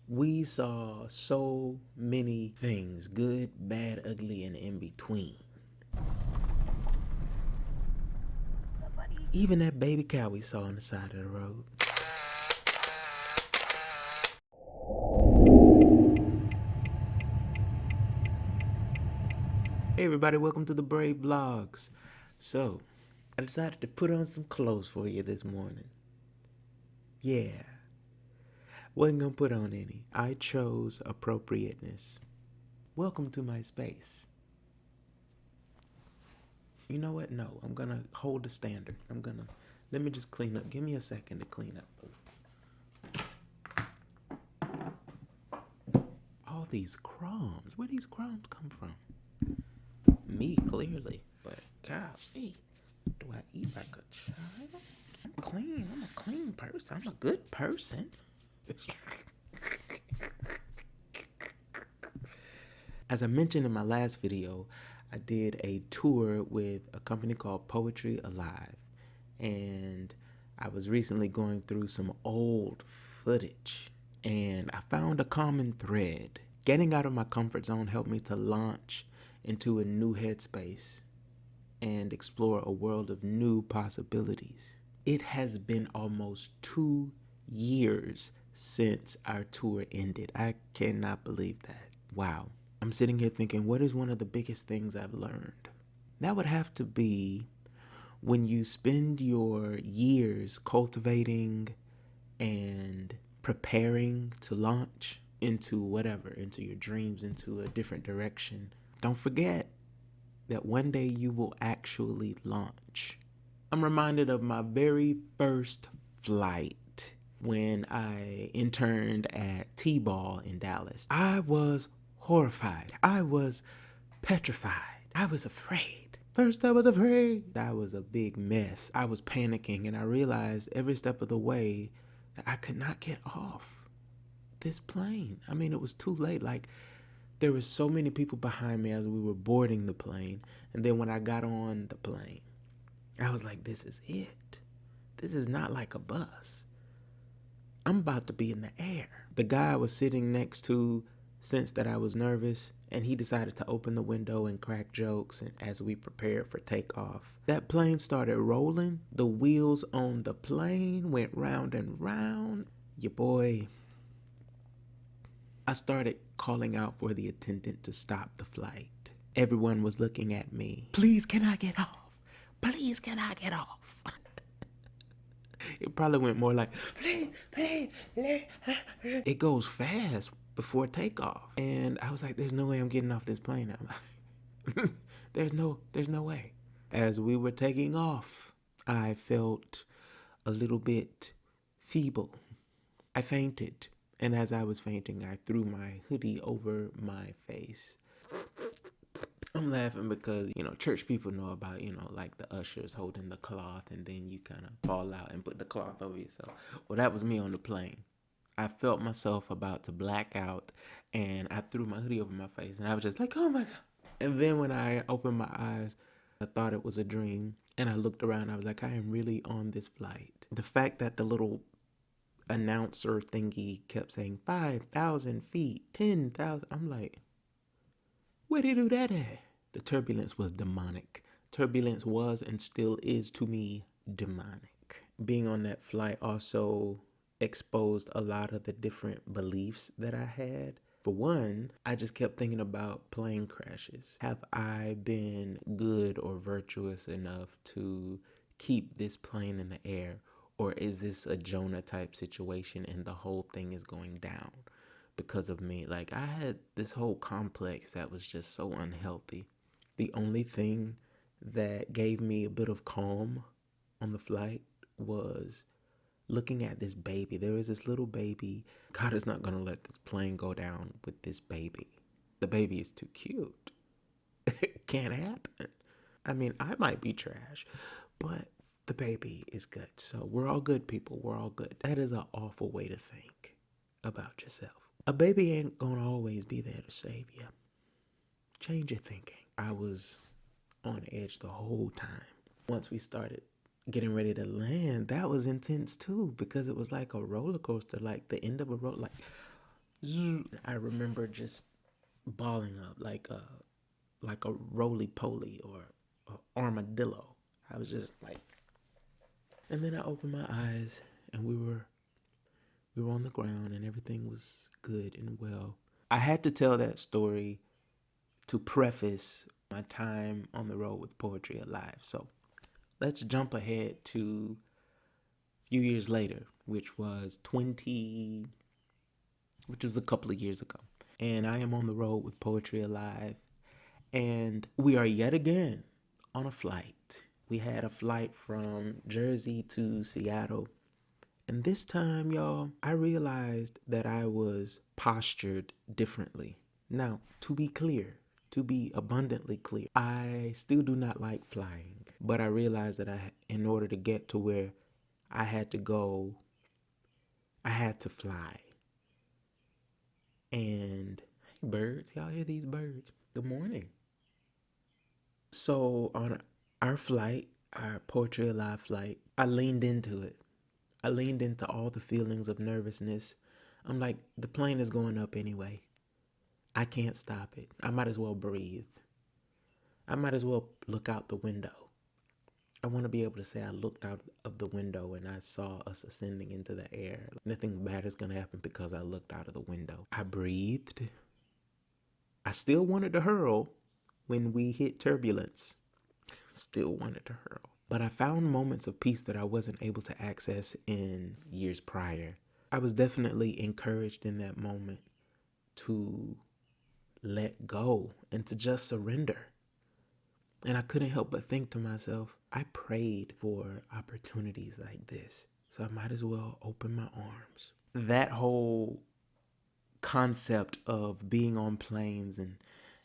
We saw so many things, good, bad, ugly, and in between. Even that baby cow we saw on the side of the road. Hey everybody, welcome to the Brave Vlogs. So, I decided to put on some clothes for you this morning. Yeah, wasn't gonna put on any. I chose appropriateness. Welcome to my space. You know what? No, I'm gonna hold the standard. Let me just clean up. Give me a second to clean up. All these crumbs. Where these crumbs come from? Me, clearly. But, golly, do I eat like a child? I'm clean. I'm a clean person. I'm a good person. As I mentioned in my last video, I did a tour with a company called Poetry Alive. And I was recently going through some old footage. And I found a common thread. Getting out of my comfort zone helped me to launch into a new headspace and explore a world of new possibilities. It has been almost 2 years since our tour ended. I cannot believe that. Wow. I'm sitting here thinking, what is one of the biggest things I've learned? That would have to be when you spend your years cultivating and preparing to launch into whatever, into your dreams, into a different direction. Don't forget that one day you will actually launch. I'm reminded of my very first flight when I interned at T-Ball in Dallas. I was horrified. I was petrified. I was afraid. First I was afraid. That was a big mess. I was panicking and I realized every step of the way that I could not get off this plane. I mean, it was too late. Like, there were so many people behind me as we were boarding the plane. And then when I got on the plane, I was like, this is it. This is not like a bus. I'm about to be in the air. The guy I was sitting next to sensed that I was nervous, and he decided to open the window and crack jokes as we prepared for takeoff. That plane started rolling. The wheels on the plane went round and round. Your boy, I started calling out for the attendant to stop the flight. Everyone was looking at me. Please, can I get off? Please, can I get off? It probably went more like, please, please, please. It goes fast before takeoff. And I was like, there's no way I'm getting off this plane. I'm like, there's no way. As we were taking off, I felt a little bit feeble. I fainted. And as I was fainting, I threw my hoodie over my face. I'm laughing because, church people know about, like the ushers holding the cloth and then you kind of fall out and put the cloth over yourself. Well, that was me on the plane. I felt myself about to black out and I threw my hoodie over my face and I was just like, oh my God. And then when I opened my eyes, I thought it was a dream and I looked around. I was like, I am really on this flight. The fact that the little announcer thingy kept saying 5,000 feet, 10,000. I'm like, where did he do that at? The turbulence was demonic. Turbulence was and still is to me demonic. Being on that flight also exposed a lot of the different beliefs that I had. For one, I just kept thinking about plane crashes. Have I been good or virtuous enough to keep this plane in the air? Or is this a Jonah type situation and the whole thing is going down because of me? Like, I had this whole complex that was just so unhealthy. The only thing that gave me a bit of calm on the flight was looking at this baby. There is this little baby. God is not going to let this plane go down with this baby. The baby is too cute. It can't happen. I mean, I might be trash, but the baby is good. So we're all good people. We're all good. That is an awful way to think about yourself. A baby ain't going to always be there to save you. Change your thinking. I was on edge the whole time. Once we started getting ready to land, that was intense too because it was like a roller coaster, like the end of a road. Like, I remember just balling up like a roly poly or a armadillo. I was just like, and then I opened my eyes and we were on the ground and everything was good and well. I had to tell that story to preface my time on the road with Poetry Alive. So let's jump ahead to a few years later, which was a couple of years ago. And I am on the road with Poetry Alive, and we are yet again on a flight. We had a flight from Jersey to Seattle. And this time, y'all, I realized that I was postured differently. Now, to be clear, to be abundantly clear, I still do not like flying, but I realized that in order to get to where I had to go, I had to fly. And birds, y'all hear these birds? Good morning. So on our flight, our Poetry Alive flight, I leaned into it. I leaned into all the feelings of nervousness. I'm like, the plane is going up anyway. I can't stop it. I might as well breathe. I might as well look out the window. I want to be able to say I looked out of the window and I saw us ascending into the air. Nothing bad is going to happen because I looked out of the window. I breathed. I still wanted to hurl when we hit turbulence. Still wanted to hurl. But I found moments of peace that I wasn't able to access in years prior. I was definitely encouraged in that moment to let go and to just surrender. And I couldn't help but think to myself, I prayed for opportunities like this, so I might as well open my arms. That whole concept of being on planes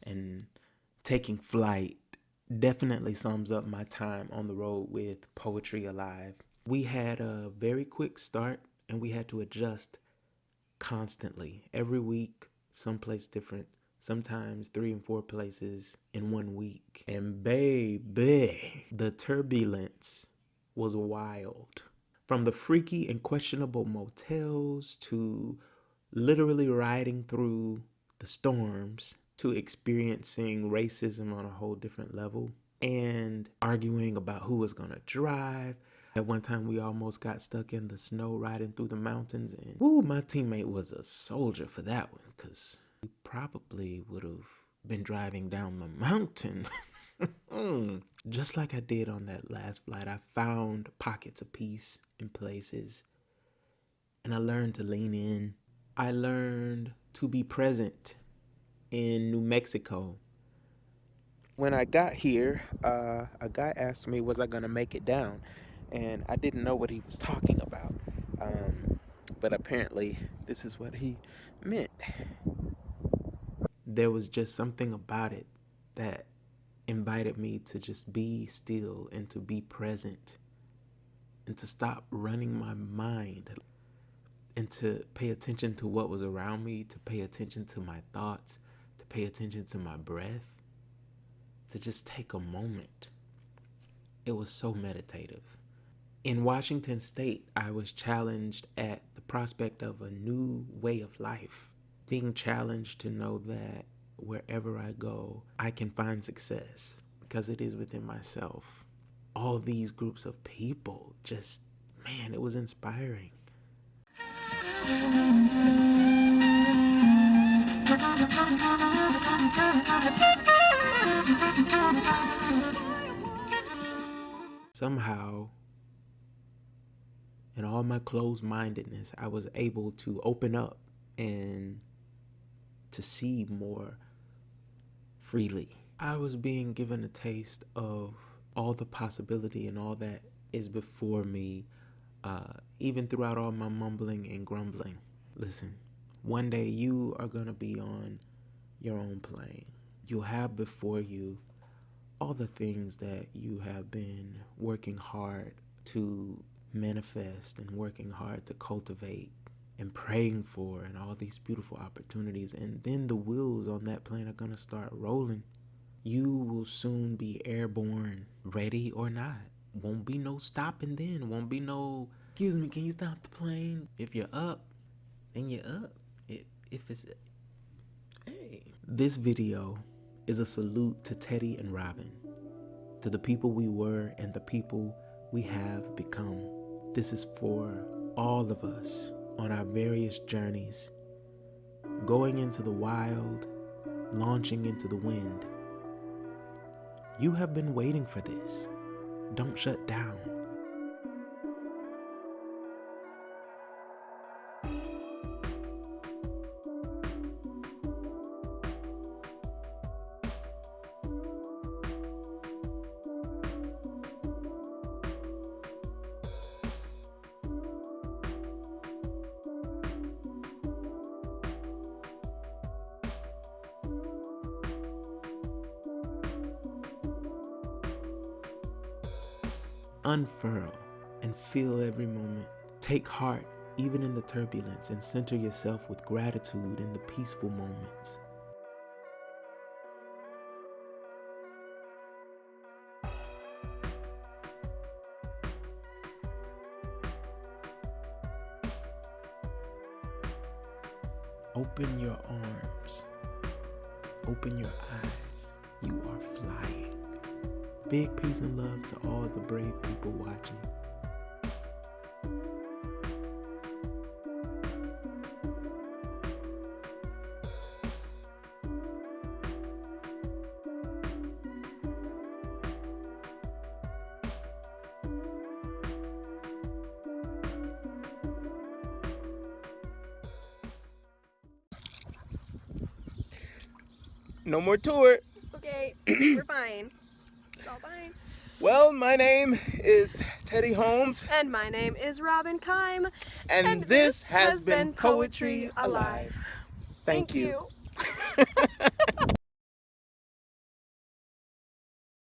and taking flight definitely sums up my time on the road with Poetry Alive. We had a very quick start and we had to adjust constantly. Every week, someplace different. Sometimes 3 and 4 places in 1 week. And baby, the turbulence was wild. From the freaky and questionable motels to literally riding through the storms to experiencing racism on a whole different level and arguing about who was gonna drive. At one time, we almost got stuck in the snow riding through the mountains, and my teammate was a soldier for that one because we probably would have been driving down the mountain. Just like I did on that last flight, I found pockets of peace in places, and I learned to lean in. I learned to be present in New Mexico. When I got here, a guy asked me, was I going to make it down? And I didn't know what he was talking about. But apparently, this is what he meant. There was just something about it that invited me to just be still and to be present and to stop running my mind and to pay attention to what was around me, to pay attention to my thoughts, to pay attention to my breath, to just take a moment. It was so meditative. In Washington State, I was challenged at the prospect of a new way of life, being challenged to know that wherever I go, I can find success because it is within myself. All these groups of people, just, man, it was inspiring. Somehow, in all my closed-mindedness, I was able to open up and to see more freely. I was being given a taste of all the possibility and all that is before me, even throughout all my mumbling and grumbling. Listen, one day you are going to be on your own plane. You'll have before you all the things that you have been working hard to manifest and working hard to cultivate and praying for, and all these beautiful opportunities. And then the wheels on that plane are going to start rolling. You will soon be airborne, ready or not. Won't be no stopping then. Won't be no, excuse me, can you stop the plane? If you're up, then you're up. if it's... Hey. This video is a salute to Teddy and Robin, to the people we were and the people we have become. This is for all of us on our various journeys, going into the wild, launching into the wind. You have been waiting for this. Don't shut down. Unfurl and feel every moment. Take heart even in the turbulence and center yourself with gratitude in the peaceful moments. Open your arms. Open your eyes. You are flying. Big peace and love to all the brave people watching. No more tour. Okay, we're fine. It's all fine. Well, my name is Teddy Holmes. And my name is Robin Keim. And this has been Poetry Alive. Thank you.